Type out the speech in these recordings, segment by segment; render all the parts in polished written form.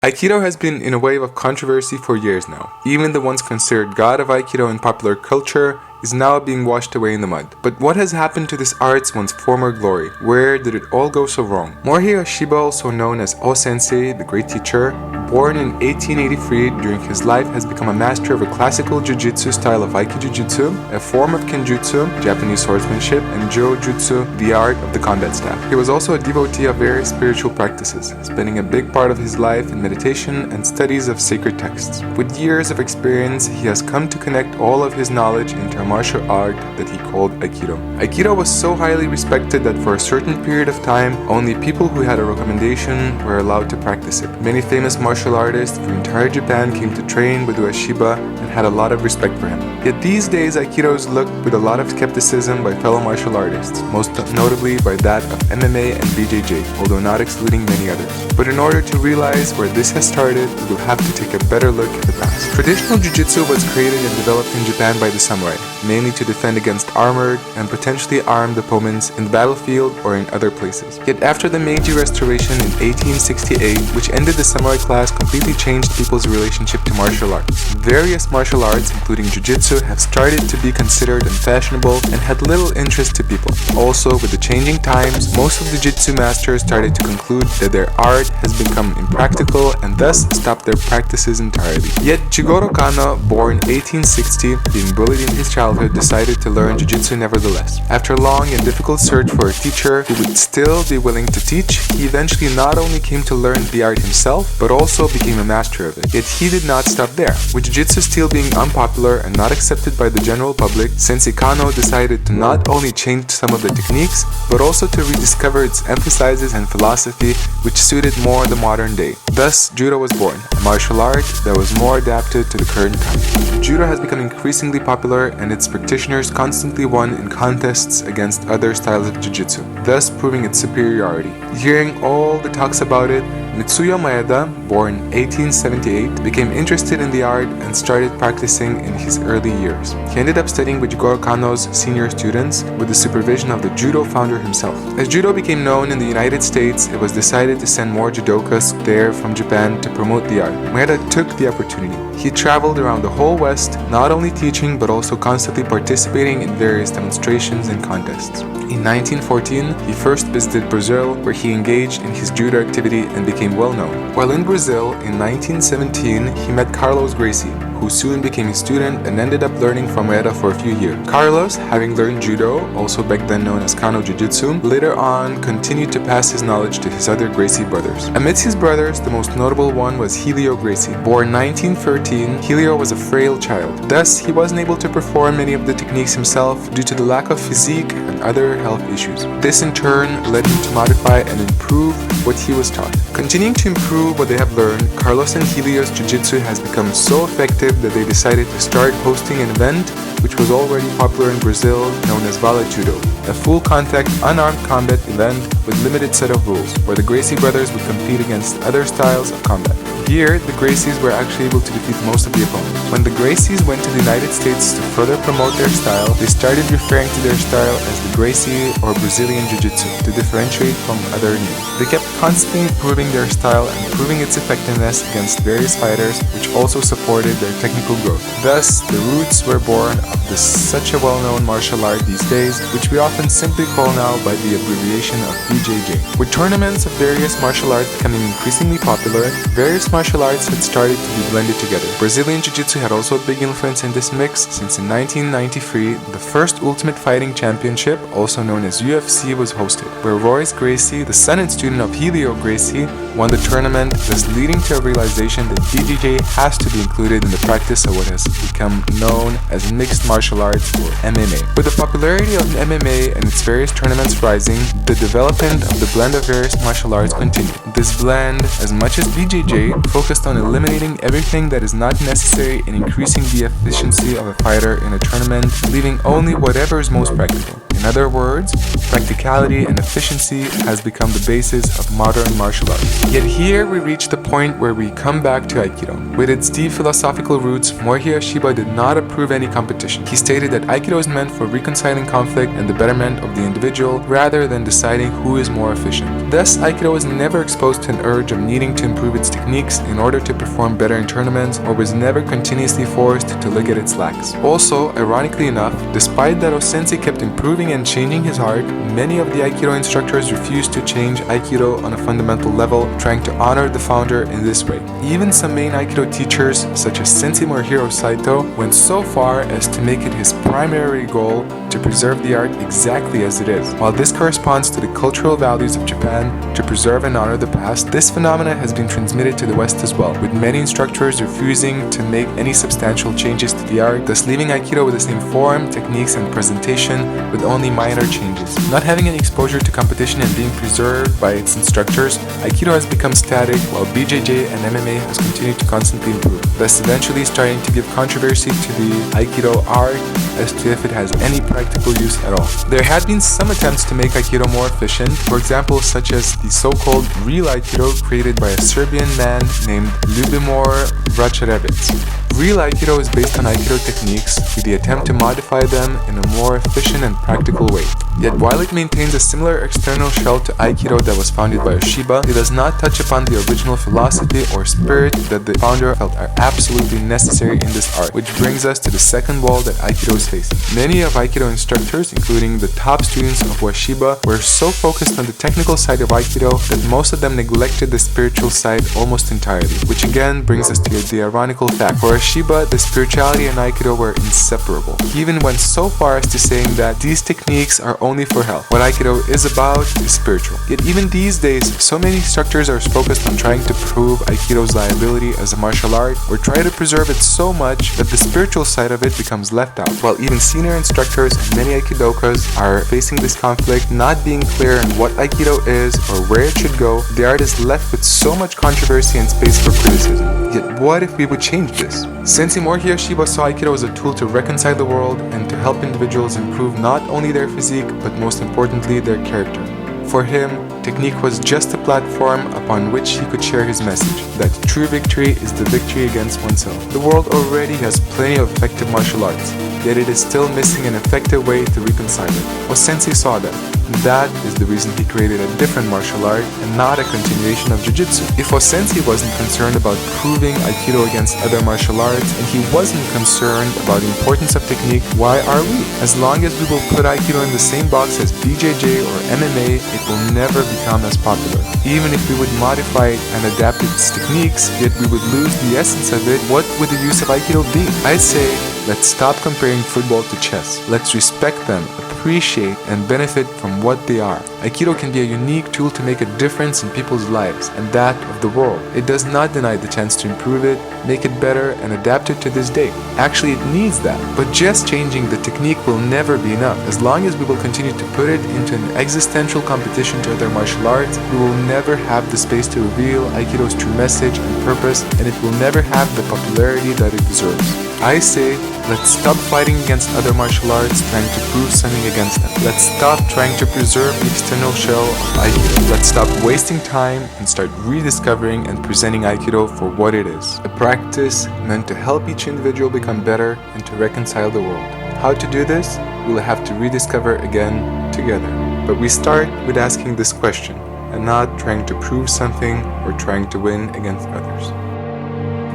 Aikido has been in a wave of controversy for years now. Even the once considered god of Aikido in popular culture is now being washed away in the mud. But what has happened to this art's once former glory? Where did it all go so wrong? Morihei Shiba, also known as O-sensei, the great teacher, born in 1883, during his life has become a master of a classical jiu-jitsu style of Aikijujutsu, a form of kenjutsu, Japanese swordsmanship, and jo-jutsu, the art of the combat staff. He was also a devotee of various spiritual practices, spending a big part of his life in meditation and studies of sacred texts. With years of experience, he has come to connect all of his knowledge into a martial art that he called Aikido. Aikido was so highly respected that for a certain period of time, only people who had a recommendation were allowed to practice it. Many famous martial artists from entire Japan came to train with Ueshiba and had a lot of respect for him. Yet these days, Aikido is looked with a lot of skepticism by fellow martial artists, most notably by that of MMA and BJJ, although not excluding many others. But in order to realize where this has started, we will have to take a better look at the past. Traditional jiu-jitsu was created and developed in Japan by the samurai, mainly to defend against armored and potentially armed opponents in the battlefield or in other places. Yet after the Meiji Restoration in 1868, which ended the samurai class, completely changed people's relationship to martial arts. Various martial arts, including jiu-jitsu, have started to be considered unfashionable and had little interest to people. Also, with the changing times, most of the jiu-jitsu masters started to conclude that their art has become impractical and thus stopped their practices entirely. Yet Jigoro Kano, born 1860, being bullied in his childhood, decided to learn jiu-jitsu nevertheless. After a long and difficult search for a teacher who would still be willing to teach, he eventually not only came to learn the art himself, but also became a master of it. Yet he did not stop there. With jiu-jitsu still being unpopular and not accepted by the general public, Sensei Kano decided to not only change some of the techniques, but also to rediscover its emphases and philosophy, which suited more the modern day. Thus, Judo was born, a martial art that was more adapted to the current time. Judo has become increasingly popular and its practitioners constantly won in contests against other styles of jiu-jitsu, thus proving its superiority. Hearing all the talks about it, Mitsuya Maeda, born 1878, became interested in the art and started practicing in his early years. He ended up studying with Jigoro Kano's senior students with the supervision of the judo founder himself. As judo became known in the United States, it was decided to send more judokas there from Japan to promote the art. Maeda took the opportunity. He traveled around the whole West, not only teaching but also constantly participating in various demonstrations and contests. In 1914, he first visited Brazil, where he engaged in his judo activity and became well known. While in Brazil, in 1917, he met Carlos Gracie, who soon became his student and ended up learning from Maeda for a few years. Carlos, having learned judo, also back then known as Kano Jiu-Jitsu, later on continued to pass his knowledge to his other Gracie brothers. Amidst his brothers, the most notable one was Helio Gracie. Born 1913, Helio was a frail child. Thus, he wasn't able to perform many of the techniques himself due to the lack of physique and other health issues. This in turn led him to modify and improve what he was taught. Continuing to improve what they have learned, Carlos and Helio's Jiu-Jitsu has become so effective that they decided to start hosting an event which was already popular in Brazil, known as Vale Judo, a full-contact, unarmed combat event with limited set of rules, where the Gracie brothers would compete against other styles of combat. Here, the Gracies were actually able to defeat most of the opponents. When the Gracies went to the United States to further promote their style, they started referring to their style as the Gracie or Brazilian Jiu-Jitsu to differentiate from other names. They kept constantly improving their style and proving its effectiveness against various fighters, which also supported their technical growth. Thus, the roots were born of such a well-known martial art these days, which we often simply call now by the abbreviation of BJJ. With tournaments of various martial arts becoming increasingly popular, various martial arts had started to be blended together. Brazilian Jiu-Jitsu had also a big influence in this mix, since in 1993, the first Ultimate Fighting Championship, also known as UFC, was hosted, where Royce Gracie, the son and student of Helio Gracie, won the tournament, thus leading to a realization that BJJ has to be included in the practice of what has become known as mixed martial arts or MMA. With the popularity of MMA and its various tournaments rising, the development of the blend of various martial arts continued. This blend, as much as BJJ, focused on eliminating everything that is not necessary and increasing the efficiency of a fighter in a tournament, leaving only whatever is most practical. In In other words, practicality and efficiency has become the basis of modern martial arts. Yet here we reach the point where we come back to Aikido. With its deep philosophical roots, Morihei Ueshiba did not approve any competition. He stated that Aikido is meant for reconciling conflict and the betterment of the individual rather than deciding who is more efficient. Thus, Aikido was never exposed to an urge of needing to improve its techniques in order to perform better in tournaments, or was never continuously forced to look at its lacks. Also, ironically enough, despite that Sensei kept improving and changing his art, many of the Aikido instructors refused to change Aikido on a fundamental level, trying to honor the founder in this way. Even some main Aikido teachers, such as Sensei Morihiro Saito, went so far as to make it his primary goal to preserve the art exactly as it is. While this corresponds to the cultural values of Japan to preserve and honor the past, this phenomena has been transmitted to the West as well, with many instructors refusing to make any substantial changes to the art, thus leaving Aikido with the same form, techniques, and presentation with only minor changes. Not having any exposure to competition and being preserved by its instructors, Aikido has become static, while BJJ and MMA has continued to constantly improve, thus eventually starting to give controversy to the Aikido art as to if it has any practical use at all. There had been some attempts to make Aikido more efficient, for example such as the so-called real Aikido created by a Serbian man named Ljubomir Vračarević. Real Aikido is based on Aikido techniques with the attempt to modify them in a more efficient and practical way. Yet while it maintains a similar external shell to Aikido that was founded by Ueshiba, it does not touch upon the original philosophy or spirit that the founder felt are absolutely necessary in this art, which brings us to the second wall that Aikido is facing. Many of Aikido instructors, including the top students of Ueshiba, were so focused on the technical side of Aikido that most of them neglected the spiritual side almost entirely, which again brings us to the ironical fact. For Ueshiba, the spirituality and Aikido were inseparable. He even went so far as to saying that these techniques are only for health. What Aikido is about is spiritual. Yet even these days, so many instructors are focused on trying to prove Aikido's liability as a martial art, or try to preserve it so much that the spiritual side of it becomes left out. While even senior instructors and many Aikidokas are facing this conflict, not being clear on what Aikido is or where it should go, the art is left with so much controversy and space for criticism. Yet what if we would change this? Sensei Morihei Ueshiba saw Aikido as a tool to reconcile the world and to help individuals improve not only their physique, but most importantly their character. For him, technique was just a platform upon which he could share his message, that true victory is the victory against oneself. The world already has plenty of effective martial arts, yet it is still missing an effective way to reconcile it. Sensei saw that, and that is the reason he created a different martial art and not a continuation of Jiu-Jitsu. If Sensei wasn't concerned about proving Aikido against other martial arts, and he wasn't concerned about the importance of technique, why are we? As long as we will put Aikido in the same box as BJJ or MMA, it will never become as popular. Even if we would modify it and adapt its techniques, yet we would lose the essence of it, what would the use of Aikido be? I say, let's stop comparing football to chess. Let's respect them, appreciate and benefit from what they are. Aikido can be a unique tool to make a difference in people's lives and that of the world. It does not deny the chance to improve it, make it better, and adapt it to this day. Actually, it needs that. But just changing the technique will never be enough. As long as we will continue to put it into an existential competition to other martial arts, we will never have the space to reveal Aikido's true message and purpose, and it will never have the popularity that it deserves. I say, let's stop fighting against other martial arts, trying to prove something against them. Let's stop trying to preserve the external shell of Aikido. Let's stop wasting time and start rediscovering and presenting Aikido for what it is. A practice meant to help each individual become better and to reconcile the world. How to do this? We'll have to rediscover again together. But we start with asking this question and not trying to prove something or trying to win against others.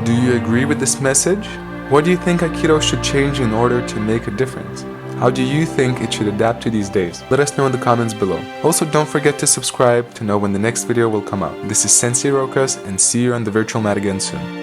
Do you agree with this message? What do you think Aikido should change in order to make a difference? How do you think it should adapt to these days? Let us know in the comments below. Also, don't forget to subscribe to know when the next video will come out. This is Sensei Rokas, and see you on the virtual mat again soon.